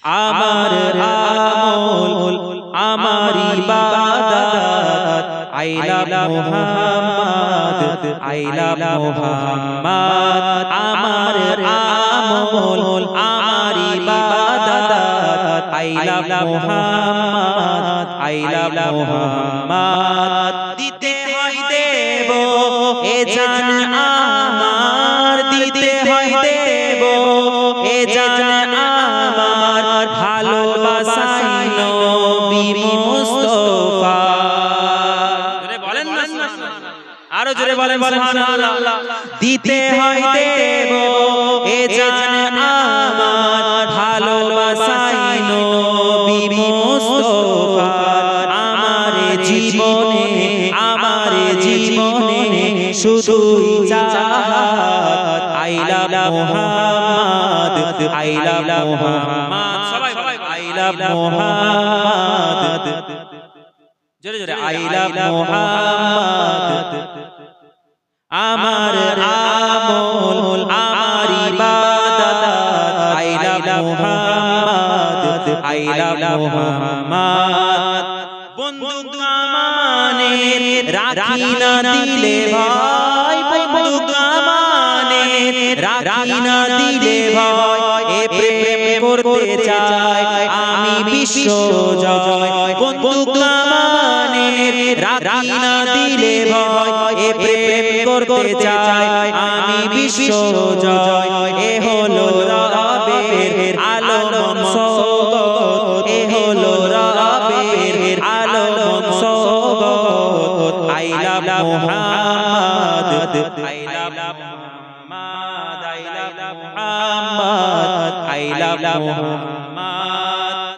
আমার আমল আমার ইবাদত I love Muhammad I love Muhammad আমার আমল আমার ইবাদত I love Muhammad I love Muhammad দিতে হয় দেব এ জান আমার দিতে হয় দেব এ জান আমার ভালোবাসাই নবী মুস্তাফা জোরে বলেন না আরো জোরে বলেন সুবহানাল্লাহ দিতে হয় দেব এ জান আমার ভালোবাসাই নবী মুস্তাফা আমার জীবনে শুধুই Chahat I love Muhammad I love Muhammad সবাই I love Muhammad জোরে জোরে I love Muhammad আমার আমল আমার ইবাদত I love Muhammad I love Muhammad বন্ধু কামানের রাখি না দিলে ভাই বন্ধু কামানের রাখি না দিলে ভাই এ প্রেম করতে চাই আমি বিশ্ব জয় বন্ধু কামানের রাখি না দিলে ভাই এ প্রেম করতে চাই আমি বিশ্ব জয় এ হলো রবের আলম সওগত এ হলো রবের Alam সওগত I love Muhammad I love Muhammad I love Muhammad I love Muhammad